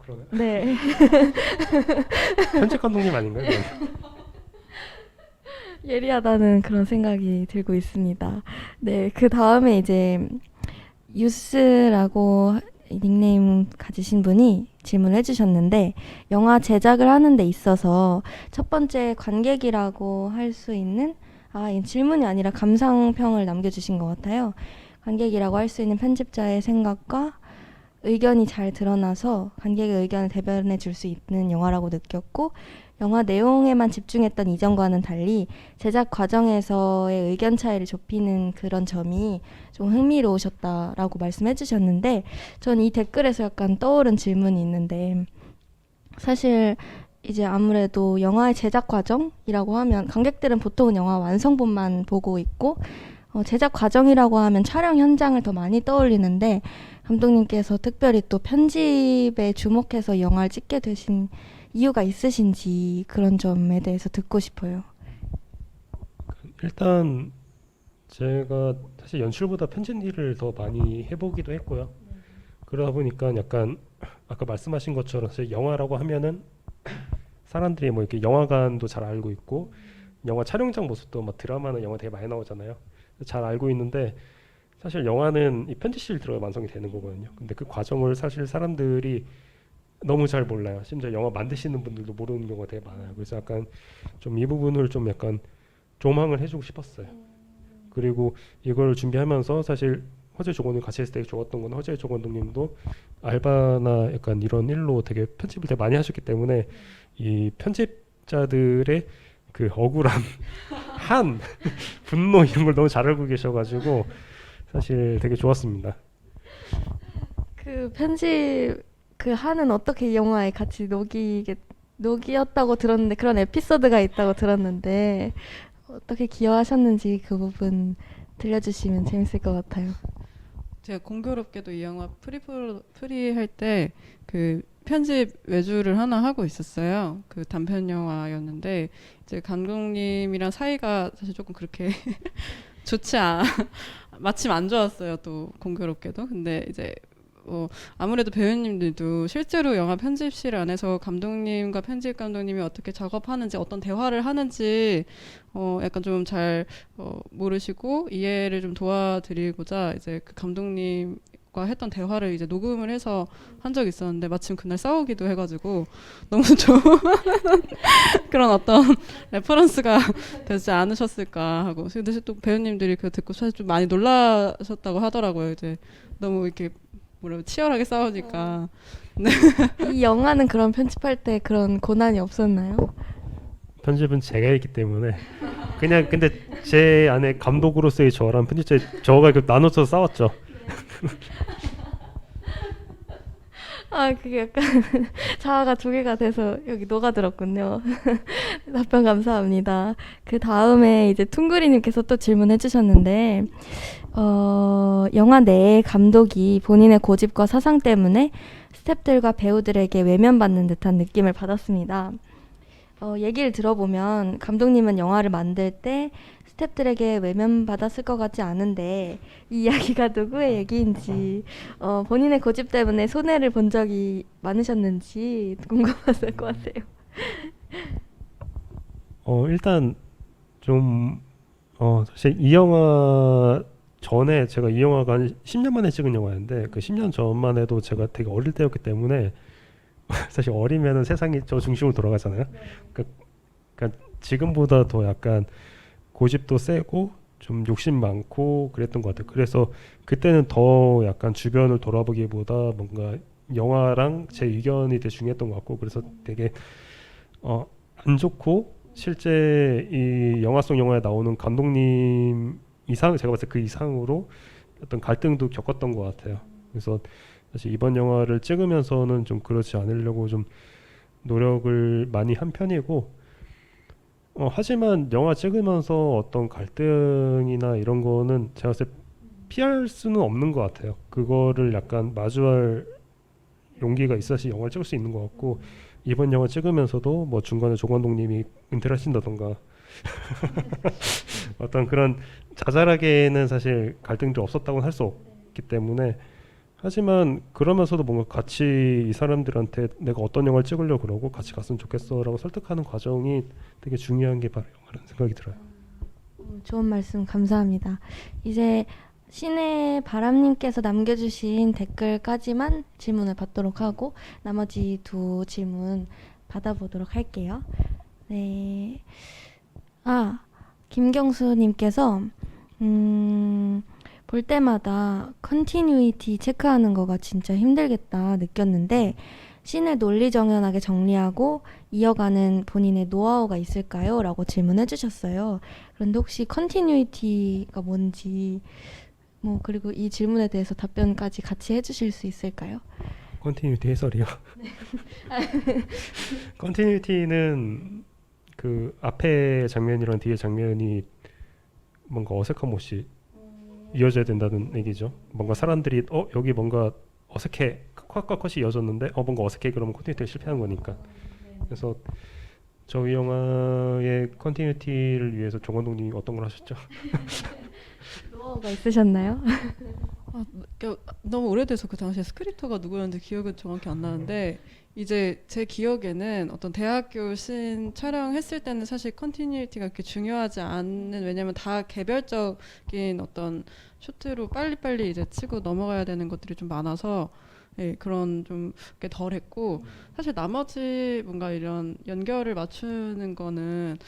S2: 그러네.
S1: 네.
S2: 편집 감독님 아닌가요? 그건?
S1: 예리하다는 그런 생각이 들고 있습니다. 네, 그 다음에 이제 유스라고 닉네임 가지신 분이 질문을 해주셨는데 영화 제작을 하는 데 있어서 첫 번째 관객이라고 할 수 있는 이 질문이 아니라 감상평을 남겨주신 것 같아요. 관객이라고 할 수 있는 편집자의 생각과 의견이 잘 드러나서 관객의 의견을 대변해 줄 수 있는 영화라고 느꼈고 영화 내용에만 집중했던 이전과는 달리 제작 과정에서의 의견 차이를 좁히는 그런 점이 좀 흥미로우셨다라고 말씀해 주셨는데 전 이 댓글에서 약간 떠오른 질문이 있는데 사실 이제 아무래도 영화의 제작 과정이라고 하면 관객들은 보통은 영화 완성본만 보고 있고 제작 과정이라고 하면 촬영 현장을 더 많이 떠올리는데 감독님께서 특별히 또 편집에 주목해서 영화를 찍게 되신 이유가 있으신지 그런 점에 대해서 듣고 싶어요.
S2: 일단 제가 사실 연출보다 편집 일을 더 많이 해보기도 했고요. 그러다 보니까 약간 아까 말씀하신 것처럼 사실 영화라고 하면은 사람들이 뭐 이렇게 영화관도 잘 알고 있고 영화 촬영장 모습도 막 드라마나 영화 되게 많이 나오잖아요. 잘 알고 있는데 사실 영화는 이 편집실 들어가 완성이 되는 거거든요. 근데 그 과정을 사실 사람들이 너무 잘 몰라요. 심지어 영화 만드시는 분들도 모르는 경우가 되게 많아요. 그래서 약간 좀 이 부분을 좀 약간 조망을 해주고 싶었어요. 그리고 이걸 준비하면서 사실 허재 조건을 같이 했을 때 좋았던 건 허재 조건님도 알바나 약간 이런 일로 되게 편집을 되게 많이 하셨기 때문에 이 편집자들의 그 억울함, 한, 분노 이런 걸 너무 잘 알고 계셔가지고 사실 되게 좋았습니다.
S1: 그 편집 그 한은 어떻게 이 영화에 같이 녹이었다고 들었는데 그런 에피소드가 있다고 들었는데 어떻게 기여하셨는지 그 부분 들려주시면 재밌을 것 같아요.
S3: 제가 공교롭게도 이 영화 프리 할 때 그 편집 외주를 하나 하고 있었어요. 그 단편 영화였는데 이제 감독님이랑 사이가 사실 조금 그렇게 좋지 않, 마침 안 좋았어요. 또 공교롭게도. 근데 이제 아무래도 배우님들도 실제로 영화 편집실 안에서 감독님과 편집 감독님이 어떻게 작업하는지 어떤 대화를 하는지 약간 좀 잘 모르시고 이해를 좀 도와드리고자 이제 그 감독님과 했던 대화를 이제 녹음을 해서 한 적이 있었는데 마침 그날 싸우기도 해가지고 너무 좋은 그런 어떤 레퍼런스가 되지 않으셨을까 하고 근데 또 배우님들이 그 듣고 사실 좀 많이 놀라셨다고 하더라고요. 이제 너무 이렇게 뭐라 치열하게 싸우니까.
S1: 이 영화는 그럼 편집할 때 그런 고난이 없었나요?
S2: 편집은 제가 했기 때문에 그냥 근데 제 안에 감독으로서의 저랑 편집자 저가 나눠서 싸웠죠.
S1: 아, 그게 약간 자아가 두 개가 돼서 여기 녹아들었군요. 답변 감사합니다. 그 다음에 이제 퉁구리님께서 또 질문해 주셨는데, 영화 내에 감독이 본인의 고집과 사상 때문에 스태프들과 배우들에게 외면받는 듯한 느낌을 받았습니다. 얘기를 들어보면 감독님은 영화를 만들 때 스태프들에게 외면받았을 것 같지 않은데 이 이야기가 누구의 얘기인지 본인의 고집 때문에 손해를 본 적이 많으셨는지 궁금했을 것 같아요.
S2: 일단 좀 사실 이 영화 전에 제가 이 영화가 한 10년 만에 찍은 영화였는데 그 10년 전만 해도 제가 되게 어릴 때였기 때문에 사실 어리면은 세상이 저 중심으로 돌아가잖아요. 그러니까 지금보다 더 약간 고집도 세고 좀 욕심 많고 그랬던 것 같아요. 그래서 그때는 더 약간 주변을 돌아보기보다 뭔가 영화랑 제 의견이 되게 중요했던 것 같고 그래서 되게 안 좋고 실제 이 영화 속 영화에 나오는 감독님 이상 제가 봤을 때 그 이상으로 어떤 갈등도 겪었던 것 같아요. 그래서 사실 이번 영화를 찍으면서는 좀 그렇지 않으려고 좀 노력을 많이 한 편이고 하지만 영화 찍으면서 어떤 갈등이나 이런 거는 제가 봤을 때 피할 수는 없는 것 같아요. 그거를 약간 마주할 용기가 있어야지 영화를 찍을 수 있는 것 같고 이번 영화 찍으면서도 뭐 중간에 조 감독님이 은퇴를 하신다던가 어떤 그런 자잘하게는 사실 갈등도 없었다고는 할 수 없기 때문에 하지만 그러면서도 뭔가 같이 이 사람들한테 내가 어떤 영화를 찍으려고 그러고 같이 갔으면 좋겠어라고 설득하는 과정이 되게 중요한 게 바로 영화라는 생각이 들어요.
S1: 좋은 말씀 감사합니다. 이제 신의 바람님께서 남겨주신 댓글까지만 질문을 받도록 하고 나머지 두 질문 받아보도록 할게요. 네. 김경수님께서 볼 때마다 컨티뉴이티 체크하는 거가 진짜 힘들겠다 느꼈는데 씬을 논리정연하게 정리하고 이어가는 본인의 노하우가 있을까요? 라고 질문해 주셨어요. 그런데 혹시 컨티뉴이티가 뭔지 그리고 이 질문에 대해서 답변까지 같이 해주실 수 있을까요?
S2: 컨티뉴티 해설이요. 컨티뉴티는 그 앞에 장면이랑 뒤에 장면이 뭔가 어색함 없이 이어져야 된다는 얘기죠. 뭔가 사람들이 여기 뭔가 어색해 컷이 이어졌는데 뭔가 어색해 그러면 컨티뉴티가 실패한 거니까. 그래서 저희 영화의 컨티뉴티를 위해서 조 감독님이 어떤 걸 하셨죠?
S1: 노하우가 있으셨나요?
S3: 너무 오래돼서 그 당시에 스크립터가 누구였는지 기억은 정확히 안 나는데 이제 제 기억에는 어떤 대학교 씬 촬영했을 때는 사실 컨티뉴이티가 그렇게 중요하지 않는 왜냐면 다 개별적인 어떤 쇼트로 빨리빨리 이제 치고 넘어가야 되는 것들이 좀 많아서 그런 좀 덜 했고 사실 나머지 뭔가 이런 연결을 맞추는 거는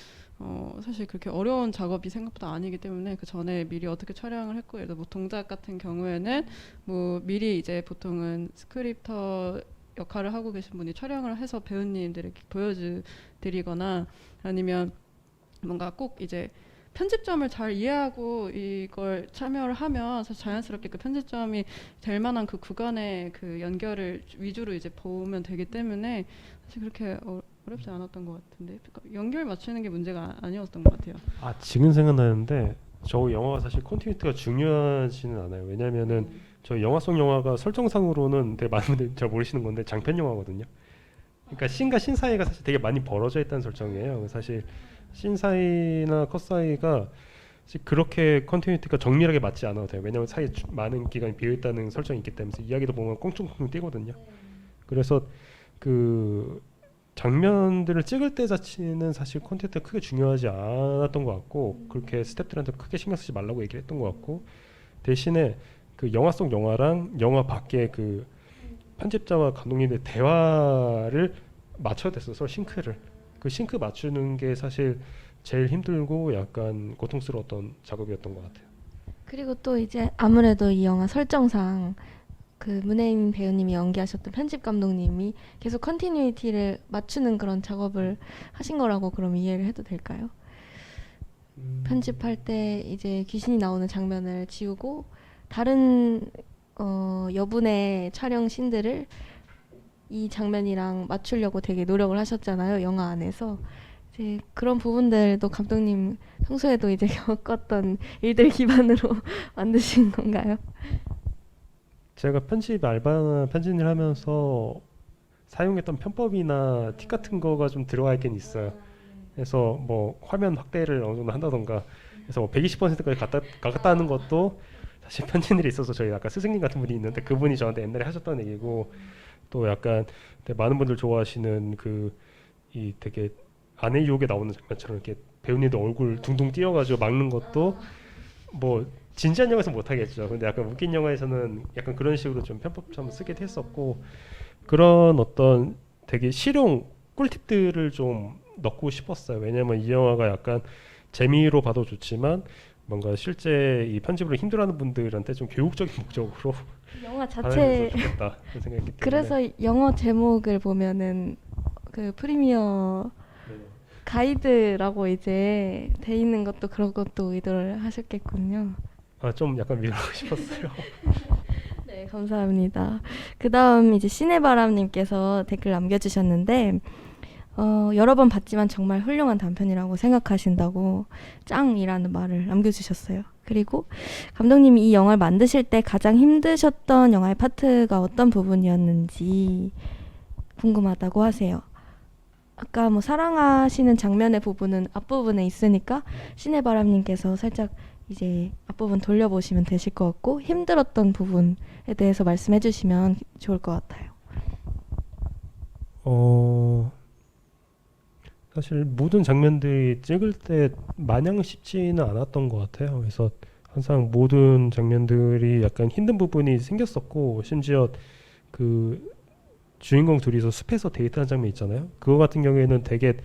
S3: 사실 그렇게 어려운 작업이 생각보다 아니기 때문에 그 전에 미리 어떻게 촬영을 했고 예를 들어 뭐 동작 같은 경우에는 뭐 미리 이제 보통은 스크립터 역할을 하고 계신 분이 촬영을 해서 배우님들에게 보여드리거나 아니면 뭔가 꼭 이제 편집점을 잘 이해하고 이걸 참여를 하면 사실 자연스럽게 그 편집점이 될 만한 그 구간의 그 연결을 위주로 이제 보면 되기 때문에 사실 그렇게 어렵지 않았던 것 같은데 그러니까 연결 맞추는 게 문제가 아니었던 것 같아요.
S2: 지금 생각나는데 저 영화가 사실 컨티뉴티가 중요하지는 않아요. 왜냐면은 저희 영화 속 영화가 설정상으로는 되게 많은 분들이 잘 모르시는 건데 장편 영화거든요. 그러니까 씬과 씬 사이가 사실 되게 많이 벌어져 있다는 설정이에요. 사실 씬 사이나 컷 사이가 사실 그렇게 컨티뉴티가 정밀하게 맞지 않아도 돼요. 왜냐하면 사이에 많은 기간이 비어 있다는 설정이 있기 때문에 이야기도 보면 꽁충꽁충 뛰거든요. 그래서 그 장면들을 찍을 때 자체는 사실 콘텐츠가 크게 중요하지 않았던 것 같고 그렇게 스태프들한테 크게 신경 쓰지 말라고 얘기를 했던 것 같고 대신에 그 영화 속 영화랑 영화 밖에 그 편집자와 감독님의 대화를 맞춰야 됐어. 서로 싱크를 그 싱크 맞추는 게 사실 제일 힘들고 약간 고통스러웠던 작업이었던 것 같아요.
S1: 그리고 또 이제 아무래도 이 영화 설정상 그 문혜인 배우님이 연기하셨던 편집 감독님이 계속 컨티뉴이티를 맞추는 그런 작업을 하신 거라고 그럼 이해를 해도 될까요? 편집할 때 이제 귀신이 나오는 장면을 지우고 다른 여분의 촬영 씬들을 이 장면이랑 맞추려고 되게 노력을 하셨잖아요, 영화 안에서. 이제 그런 부분들도 감독님 평소에도 이제 겪었던 일들 기반으로 만드신 건가요?
S2: 제가 편집 알바나 편집을 하면서 사용했던 편법이나 팁 같은 거가 좀 들어가 있긴 있어요. 그래서 뭐 화면 확대를 어느 정도 한다던가 그래서 뭐 120%까지 갔다 하는 것도 사실 편집일이 있어서 저희 아까 스승님 같은 분이 있는데 그분이 저한테 옛날에 하셨던 얘기고 또 약간 되게 많은 분들 좋아하시는 그 이 되게 아내 유혹에 나오는 장면처럼 이렇게 배우님들 얼굴 둥둥 띄어가지고 막는 것도 뭐 진지한 영화에서 못 하겠죠. 근데 약간 웃긴 영화에서는 약간 그런 식으로 좀 편법처럼 쓰기도 했었고 그런 어떤 되게 실용 꿀팁들을 좀 넣고 싶었어요. 왜냐면 이 영화가 약간 재미로 봐도 좋지만 뭔가 실제 이 편집으로 힘들어하는 분들한테 좀 교육적인 목적으로
S1: 영화
S2: 반영해서
S1: 자체
S2: 좋겠다 그런 생각했기 때문에
S1: 그래서 영어 제목을 보면은 그 프리미어
S2: 네.
S1: 가이드라고 이제 돼 있는 것도 그런 것도 의도를 하셨겠군요.
S2: 좀 약간 밀어하고 싶었어요.
S1: 네, 감사합니다. 그다음 이제 시네바람님께서 댓글 남겨주셨는데 여러 번 봤지만 정말 훌륭한 단편이라고 생각하신다고 짱이라는 말을 남겨주셨어요. 그리고 감독님이 이 영화를 만드실 때 가장 힘드셨던 영화의 파트가 어떤 부분이었는지 궁금하다고 하세요. 아까 뭐 사랑하시는 장면의 부분은 앞부분에 있으니까 시네바람님께서 살짝 이제 앞부분 돌려보시면 되실 것 같고 힘들었던 부분에 대해서 말씀해 주시면 좋을 것 같아요.
S2: 사실 모든 장면들이 찍을 때 마냥 쉽지는 않았던 것 같아요. 그래서 항상 모든 장면들이 약간 힘든 부분이 생겼었고 심지어 그 주인공 둘이서 숲에서 데이트하는 장면 있잖아요. 그거 같은 경우에는 되게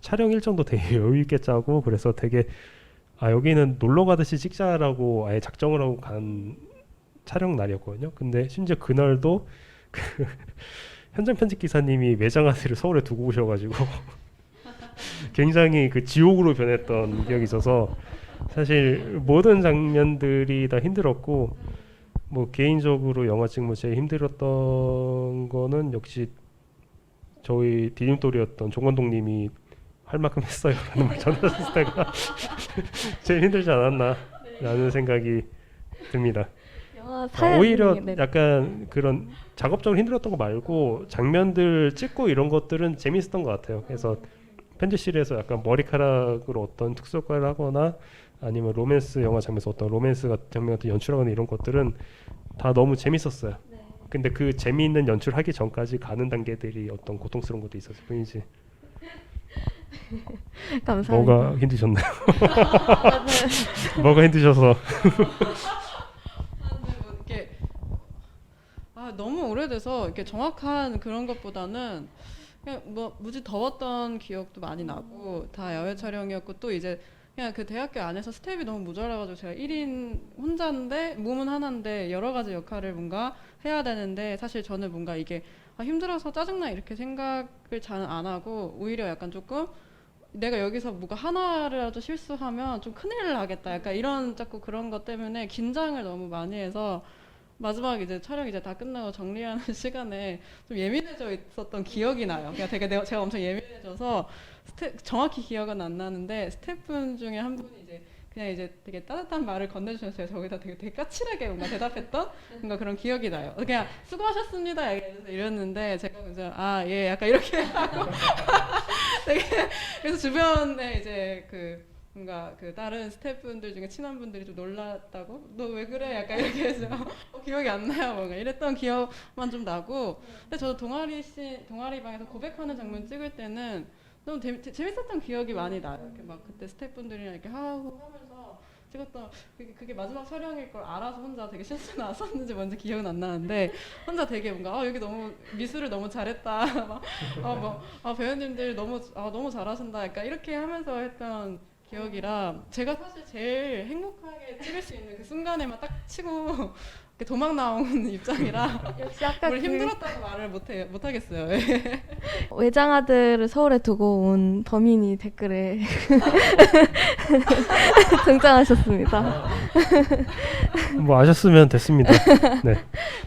S2: 촬영 일정도 되게 여유 있게 짜고 그래서 되게 여기는 놀러 가듯이 찍자라고 아예 작정을 하고 간 촬영 날이었거든요. 근데 심지어 그날도 그 현장 편집 기사님이 매장 아들을 서울에 두고 오셔가지고 굉장히 그 지옥으로 변했던 기억이 있어서 사실 모든 장면들이 다 힘들었고 뭐 개인적으로 영화 찍으면서 제일 힘들었던 거는 역시 저희 디딤돌이었던 종건동님이 할 만큼 했어요 라는 말 전했을 때가 제일 힘들지 않았나 라는 생각이 듭니다.
S1: 영화
S2: 오히려
S1: 네.
S2: 약간 그런 작업적으로 힘들었던 거 말고 장면들 찍고 이런 것들은 재밌었던 것 같아요. 그래서 편집실에서 약간 머리카락으로 어떤 특수 효과를 하거나 아니면 로맨스 영화 장면에서 어떤 로맨스 같은 장면 같은 연출하거나 이런 것들은 다 너무 재밌었어요. 근데 그 재미있는 연출하기 전까지 가는 단계들이 어떤 고통스러운 것도 있었을 뿐이지.
S1: 감사합니다.
S2: 뭐가 힘드셨나요? 뭐가 힘드셔서
S3: 근데 뭐 이렇게 너무 오래돼서 이렇게 정확한 그런 것보다는 그냥 뭐 무지 더웠던 기억도 많이 나고 다 야외 촬영이었고 또 이제 그냥 그 대학교 안에서 스텝이 너무 모자라가지고 제가 1인 혼자인데 몸은 하나인데 여러 가지 역할을 뭔가 해야 되는데 사실 저는 뭔가 이게 힘들어서 짜증나 이렇게 생각을 잘 안 하고 오히려 약간 조금 내가 여기서 뭐가 하나라도 실수하면 좀 큰일 나겠다 약간 이런 자꾸 그런 것 때문에 긴장을 너무 많이 해서 마지막 이제 촬영 이제 다 끝나고 정리하는 시간에 좀 예민해져 있었던 기억이 나요. 그냥 되게 제가 엄청 예민해져서 정확히 기억은 안 나는데 스태프분 중에 한 분이 이제 그냥 이제 되게 따뜻한 말을 건네주셔서 제가 저기다 되게 까칠하게 뭔가 대답했던 뭔가 그런 기억이 나요. 그냥 수고하셨습니다 이랬는데 제가 이제 아 예 약간 이렇게 하고 되게 그래서 주변에 이제 그 뭔가 그 다른 스태프분들 중에 친한 분들이 좀 놀랐다고 너 왜 그래 약간 이렇게 해서 기억이 안 나요 뭔가 이랬던 기억만 좀 나고 근데 저도 동아리 방에서 고백하는 장면 찍을 때는 너무 재밌었던 기억이 많이 나요. 이렇게 막 그때 스태프분들이랑 이렇게 하고 하면서 찍었던 그게 마지막 촬영일 걸 알아서 혼자 되게 실수 나왔었는지 뭔지 기억은 안 나는데 혼자 되게 뭔가 여기 너무 미술을 너무 잘했다 배우님들 너무 잘하신다 약간 이렇게 하면서 했던 기억이라 제가 사실 제일 행복하게 찍을 수 있는 그 순간에만 딱 치고 이렇게 도망 나오는 입장이라
S1: 역시 아까
S3: 뭘 힘들었다고 말을 못하겠어요.
S1: 외장하드를 서울에 두고 온 범인이 댓글에 등장하셨습니다.
S2: 뭐 아셨으면 됐습니다. 네.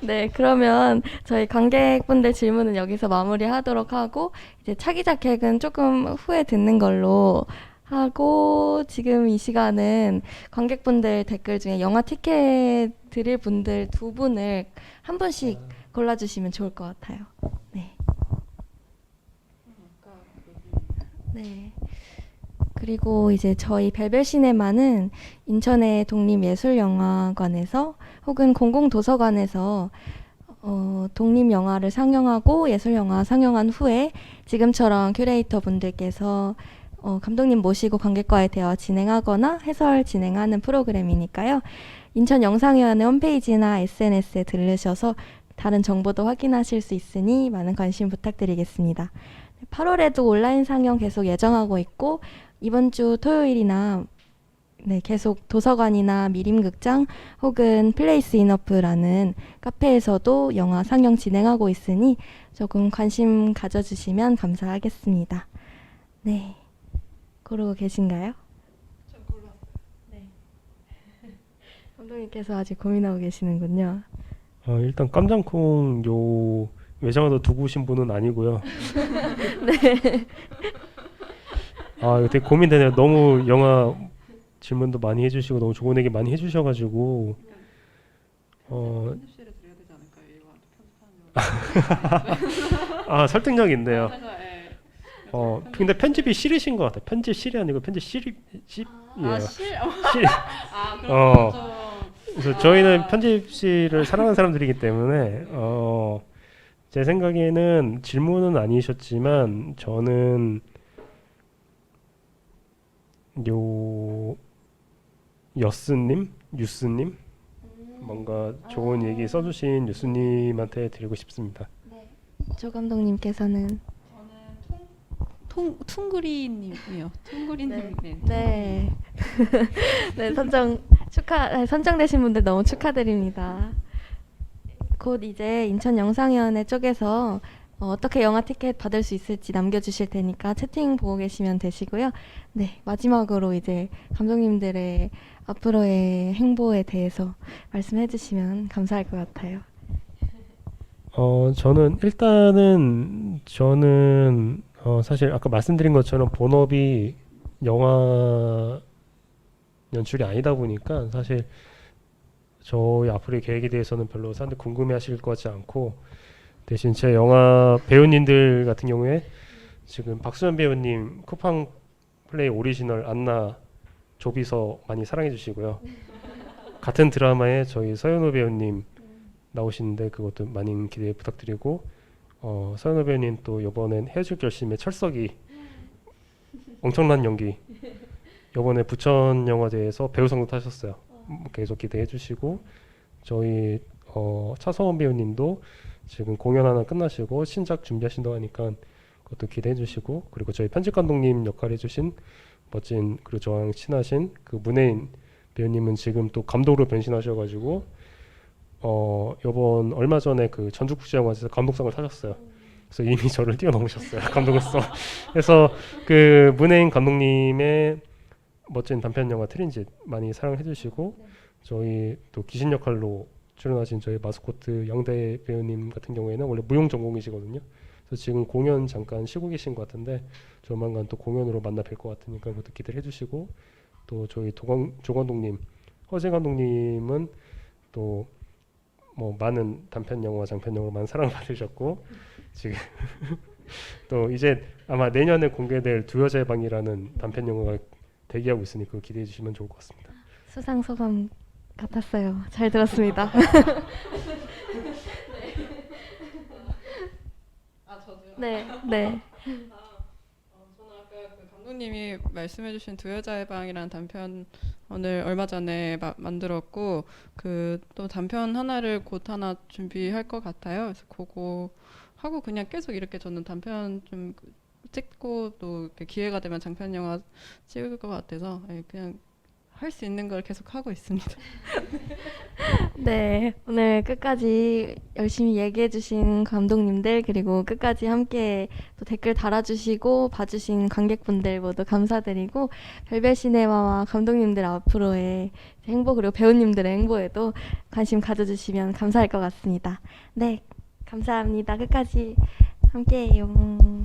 S1: 네, 그러면 저희 관객분들 질문은 여기서 마무리하도록 하고 이제 차기작 계획은 조금 후에 듣는 걸로 하고 지금 이 시간은 관객분들 댓글 중에 영화 티켓 드릴 분들 두 분을 한 분씩 골라주시면 좋을 것 같아요. 네. 네. 그리고 이제 저희 벨벳 시네마는 인천의 독립예술영화관에서 혹은 공공도서관에서 독립영화를 상영하고 예술영화 상영한 후에 지금처럼 큐레이터 분들께서 감독님 모시고 관객과의 대화 진행하거나 해설 진행하는 프로그램이니까요. 인천 영상위원회 홈페이지나 SNS에 들르셔서 다른 정보도 확인하실 수 있으니 많은 관심 부탁드리겠습니다. 8월에도 온라인 상영 계속 예정하고 있고 이번 주 토요일이나 계속 도서관이나 미림극장 혹은 플레이스 인어프라는 카페에서도 영화 상영 진행하고 있으니 조금 관심 가져주시면 감사하겠습니다. 네. 고르고 계신가요?
S3: 저 골랐어요.
S1: 네. 감독님께서 아직 고민하고 계시는군요.
S2: 일단 깜장콩 요 외장하드 두고 오신 분은 아니고요.
S1: 네.
S2: 아 이거 되게 고민되네요. 너무 영화 질문도 많이 해주시고 너무 좋은 얘기 많이 해주셔가지고
S3: 편집실에 드려야 되지 않을까요? 이거 편집하는 거.
S2: 설득력 있네요.
S3: 그래서
S2: 근데 편집이 싫으신 것 같아요. 편집실이 아니고 편집실이에요.
S3: 실?
S2: 실.
S3: 그럼
S2: 그래서 저희는 편집실을 사랑하는 사람들이기 때문에 제 생각에는 질문은 아니셨지만 저는 유스님 뭔가 좋은 얘기 써주신 유스님한테 드리고 싶습니다.
S1: 조 감독님께서는
S3: 퉁구리님이요. 퉁구리님.
S1: 네. 네, 선정되신 분들 너무 축하드립니다. 곧 이제 인천 영상위원회 쪽에서 어떻게 영화 티켓 받을 수 있을지 남겨주실 테니까 채팅 보고 계시면 되시고요. 네, 마지막으로 이제 감독님들의 앞으로의 행보에 대해서 말씀해 주시면 감사할 것 같아요.
S2: 저는 사실 아까 말씀드린 것처럼 본업이 영화 연출이 아니다 보니까 사실 저희 앞으로의 계획에 대해서는 별로 사람들 궁금해하실 것 같지 않고 대신 제 영화 배우님들 같은 경우에 지금 박수현 배우님 쿠팡 플레이 오리지널 안나 조비서 많이 사랑해 주시고요. 같은 드라마에 저희 서현우 배우님 나오시는데 그것도 많이 기대 부탁드리고 서현우 배우님 또 이번엔 헤어질 결심의 철석이 엄청난 연기 이번에 부천 영화제에서 배우상도 타셨어요. 계속 기대해 주시고 저희 차성원 배우님도 지금 공연 하나 끝나시고 신작 준비하신다고 하니까 그것도 기대해 주시고 그리고 저희 편집 감독님 역할 해주신 멋진 그리고 저랑 친하신 그 문혜인 배우님은 지금 또 감독으로 변신하셔가지고 이번 얼마 전에 그 전주국제영화제에서 감독상을 타셨어요. 그래서 이미 저를 뛰어넘으셨어요 감독으로서. 그래서 그 문혜인 감독님의 멋진 단편 영화 트린짓 많이 사랑해 주시고 저희 또 귀신 역할로 출연하신 저희 마스코트 양대 배우님 같은 경우에는 원래 무용 전공이시거든요. 그래서 지금 공연 잠깐 쉬고 계신 것 같은데 조만간 또 공연으로 만나 뵐 것 같으니까 그것도 기대를 해주시고 또 저희 조건동님, 허재 감독님은 또 뭐 많은 단편 영화, 장편 영화로 많은 사랑을 받으셨고 지금 또 이제 아마 내년에 공개될 두 여자의 방이라는 단편 영화가 대기하고 있으니 그거 기대해 주시면 좋을 것 같습니다.
S1: 수상 소감 같았어요. 잘 들었습니다.
S3: 아 저도요.
S1: 네, 네.
S3: 저는 아까 그 감독님이 말씀해주신 두 여자의 방이라는 단편을 얼마 전에 만들었고 그 또 단편 하나를 곧 하나 준비할 것 같아요. 그래서 그거 하고 그냥 계속 이렇게 저는 단편 좀 찍고 또 이렇게 기회가 되면 장편 영화 찍을 것 같아서 그냥 할 수 있는 걸 계속 하고 있습니다.
S1: 네, 오늘 끝까지 열심히 얘기해주신 감독님들 그리고 끝까지 함께 또 댓글 달아주시고 봐주신 관객분들 모두 감사드리고 별별 시네마와 감독님들 앞으로의 행보 그리고 배우님들의 행보에도 관심 가져주시면 감사할 것 같습니다. 네, 감사합니다. 끝까지 함께해요.